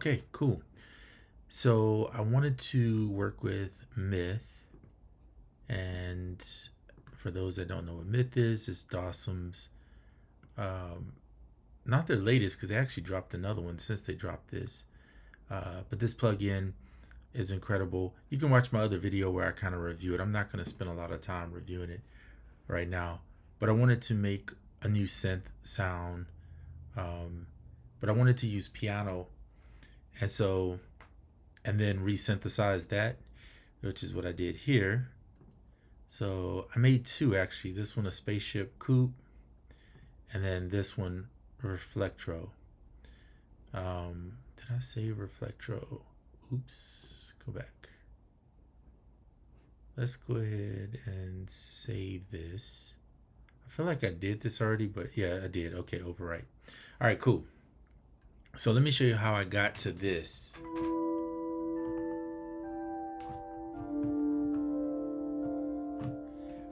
Okay, cool. So I wanted to work with Myth, and for those that don't know what Myth is, it's Dawsome's, um, not their latest because they actually dropped another one since they dropped this. But this plugin is incredible. You can watch my other video where I kind of review it. I'm not going to spend a lot of time reviewing it right now, but I wanted to make a new synth sound, um, but I wanted to use piano, and so and then resynthesize that, which is what I did here. So I made two actually. This one a spaceship coupe, and then this one reflectro. Did I say reflectro? Oops, go back. Let's go ahead and save this. I feel like I did this already, but yeah, I did. Okay, overwrite. All right, cool. So let me show you how I got to this.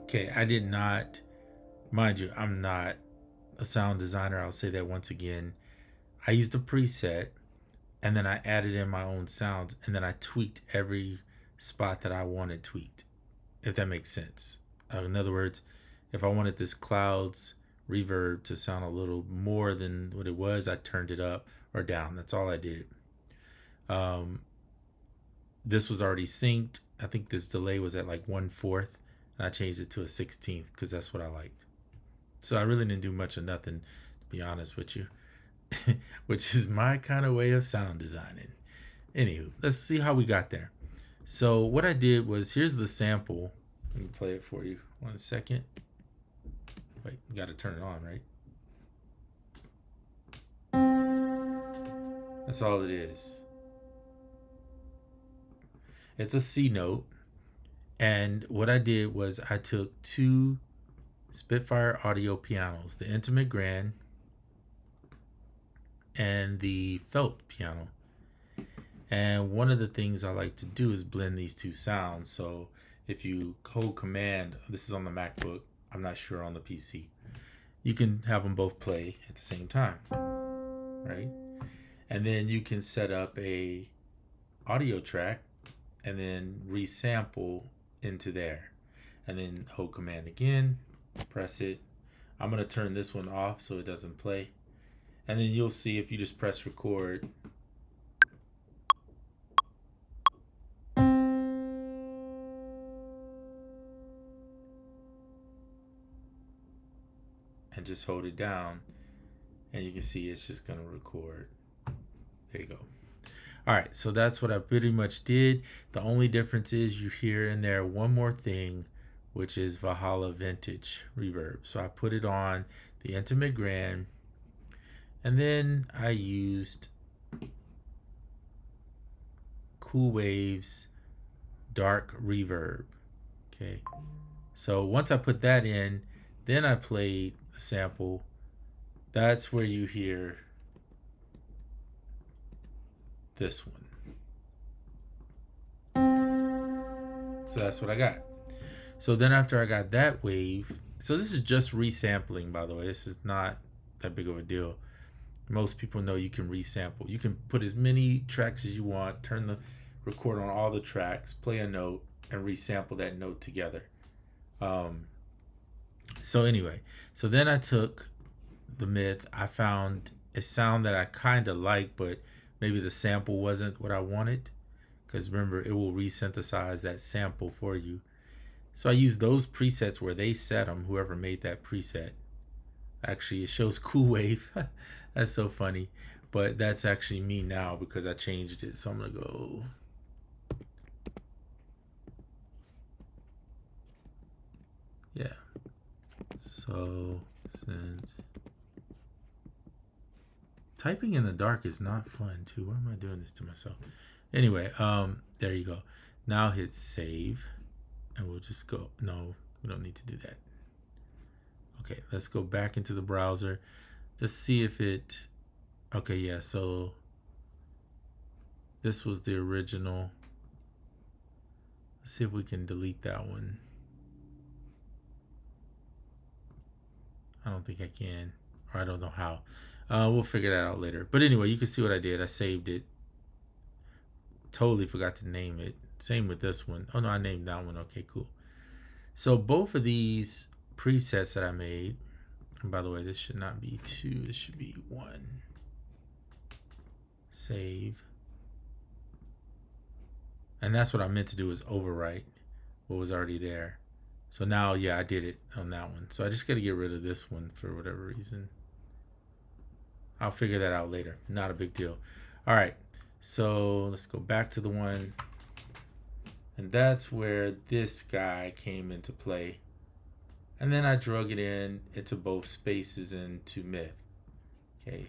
Okay, I did not, mind you, I'm not a sound designer. I'll say that once again. I used a preset and then I added in my own sounds and then I tweaked every spot that I wanted tweaked, if that makes sense. In other words, if I wanted this clouds reverb to sound a little more than what it was, I turned it up or down. That's all I did. Um, this was already synced. I think this delay was at like 1/4, and I changed it to a 16th because that's what I liked. So I really didn't do much of nothing, to be honest with you, which is my kind of way of sound designing. Anywho, let's see how we got there. So what I did was, here's the sample. Let me play it for you. 1 second. Wait, you got to turn it on, right? That's all it is. It's a C note. And what I did was I took two Spitfire audio pianos, the Intimate Grand and the felt piano. And one of the things I like to do is blend these two sounds. So if you hold command, this is on the MacBook, I'm not sure on the PC, you can have them both play at the same time, right? And then you can set up a audio track and then resample into there. And then hold command again, press it. I'm going to turn this one off so it doesn't play. And then you'll see if you just press record, and just hold it down, and you can see it's just going to record. There you go. All right, so that's what I pretty much did. The only difference is you hear in there one more thing, which is Valhalla Vintage Reverb. So I put it on the Intimate Grand, and then I used Cool Waves Dark Reverb. Okay, so once I put that in, then I played the sample. That's where you hear this one. So that's what I got. So then after I got that wave, so this is just resampling, by the way. This is not that big of a deal. Most people know you can resample. You can put as many tracks as you want, turn the record on all the tracks, play a note, and resample that note together. So anyway, so then I took the Myth. I found a sound that I kind of like, but maybe the sample wasn't what I wanted. Because remember, it will resynthesize that sample for you. So I used those presets where they set them, whoever made that preset. Actually, it shows Cool Wave. That's so funny. But that's actually me now because I changed it. So I'm going to go. Yeah. So since typing in the dark is not fun too. Why am I doing this to myself? Anyway, there you go. Now hit save. And we'll just go. No, we don't need to do that. Okay, let's go back into the browser. Just see if it. Okay, yeah, so this was the original. Let's see if we can delete that one. I don't think I can, or I don't know how. We'll figure that out later. But anyway, you can see what I did. I saved it. Totally forgot to name it. Same with this one. Oh no, I named that one. Okay, cool. So both of these presets that I made, and by the way, this should not be 2, this should be 1. Save. And that's what I meant to do, is overwrite what was already there. So now, yeah, I did it on that one. So I just got to get rid of this one for whatever reason. I'll figure that out later. Not a big deal. All right. So let's go back to the one. And that's where this guy came into play. And then I drug it into both spaces and to myth. Okay.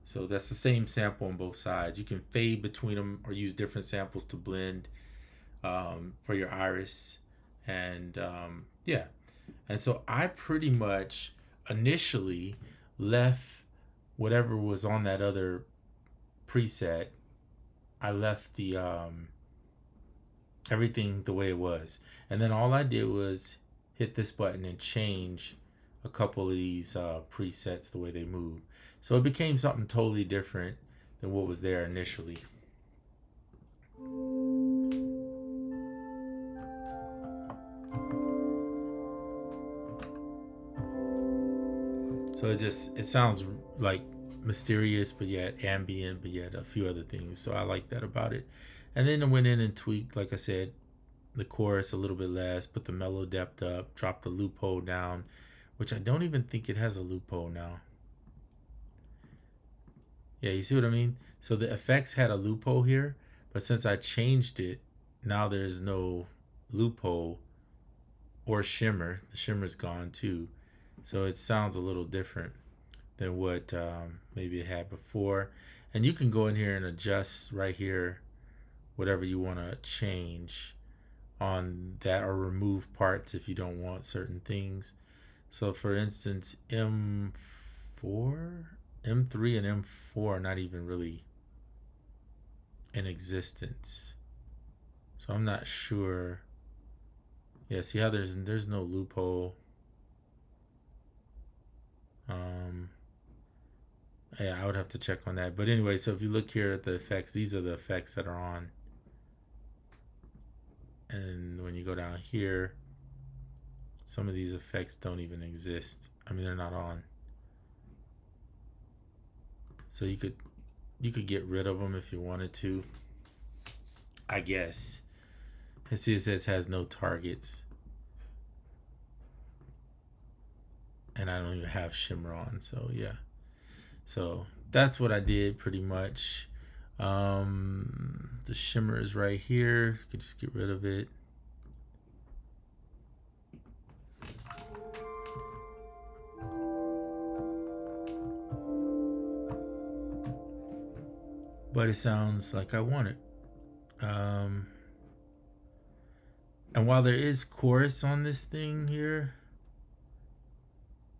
So that's the same sample on both sides. You can fade between them or use different samples to blend for your iris. And yeah. And so I pretty much initially left whatever was on that other preset. I left the everything the way it was. And then all I did was hit this button and change a couple of these presets the way they move. So it became something totally different than what was there initially. So it sounds like mysterious, but yet ambient, but yet a few other things. So I like that about it. And then I went in and tweaked, like I said, the chorus a little bit less, put the mellow depth up, dropped the loophole down, which I don't even think it has a loophole now. Yeah, you see what I mean? So the effects had a loophole here, but since I changed it, now there's no loophole or shimmer. The shimmer's gone too. So it sounds a little different than what maybe it had before. And you can go in here and adjust right here whatever you want to change on that, or remove parts if you don't want certain things. So for instance, M3 and M4 are not even really in existence. So I'm not sure. Yeah, see how there's no loophole. Yeah, I would have to check on that. But anyway, so if you look here at the effects, these are the effects that are on. And when you go down here, some of these effects don't even exist. I mean, they're not on. So you could get rid of them if you wanted to, I guess. And see, it says has no targets. And I don't even have shimmer on, so yeah. So that's what I did pretty much. The shimmer is right here. You could just get rid of it. But it sounds like I want it. And while there is chorus on this thing here,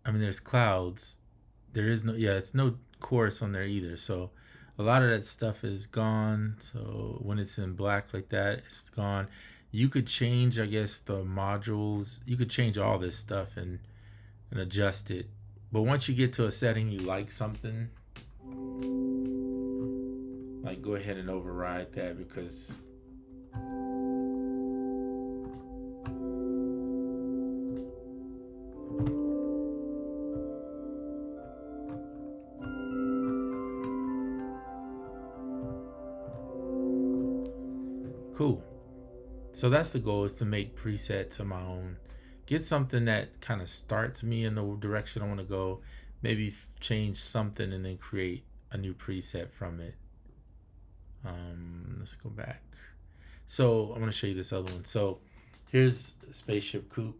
I mean, there's clouds. There is no, yeah, it's no chorus on there either. So a lot of that stuff is gone. So when it's in black like that, it's gone. You could change, I guess, the modules. You could change all this stuff and adjust it. But once you get to a setting you like something, like go ahead and override that, because cool. So that's the goal, is to make presets of my own. Get something that kind of starts me in the direction I want to go. Maybe change something and then create a new preset from it. Let's go back. So I'm going to show you this other one. So here's Spaceship Coupe.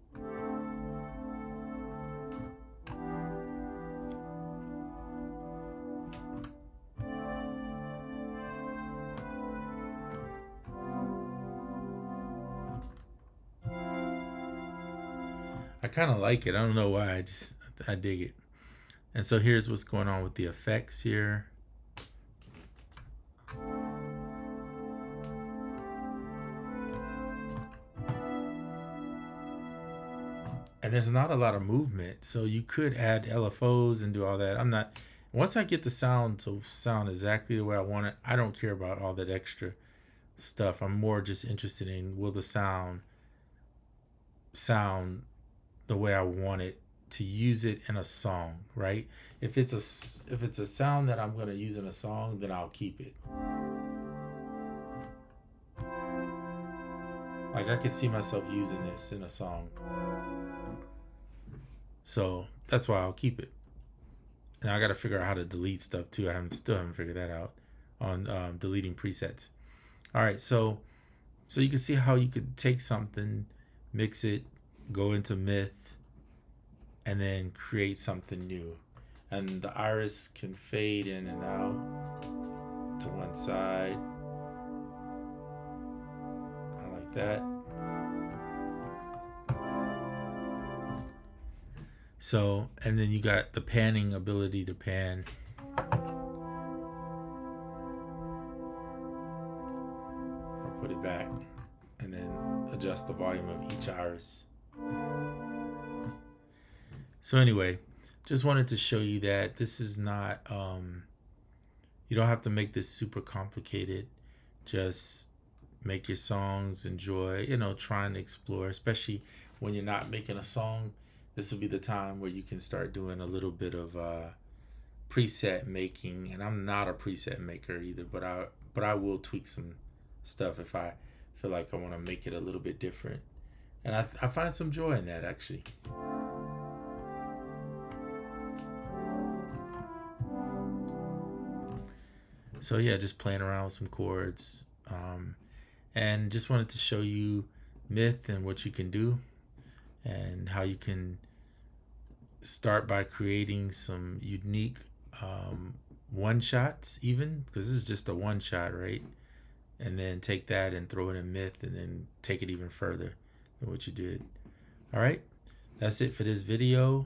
I kind of like it. I don't know why. I dig it. And so here's what's going on with the effects here. And there's not a lot of movement, so you could add LFOs and do all that. Once I get the sound to sound exactly the way I want it, I don't care about all that extra stuff. I'm more just interested in, will the sound the way I want it to use it in a song, right? If it's a sound that I'm going to use in a song, then I'll keep it. Like I could see myself using this in a song. So that's why I'll keep it. And I got to figure out how to delete stuff too. Still haven't figured that out on deleting presets. All right, so you can see how you could take something, mix it, go into myth, and then create something new. And the iris can fade in and out to one side. I like that. So, and then you got the panning ability to pan. Or put it back. And then adjust the volume of each iris. So anyway, just wanted to show you that this is not, you don't have to make this super complicated. Just make your songs, enjoy, try and explore, especially when you're not making a song. This will be the time where you can start doing a little bit of preset making. And I'm not a preset maker either, but I will tweak some stuff if I feel like I want to make it a little bit different. And I find some joy in that, actually. So yeah, just playing around with some chords, and just wanted to show you myth and what you can do, and how you can start by creating some unique one shots, even because this is just a one shot, right? And then take that and throw it in myth, and then take it even further than what you did. All right, that's it for this video.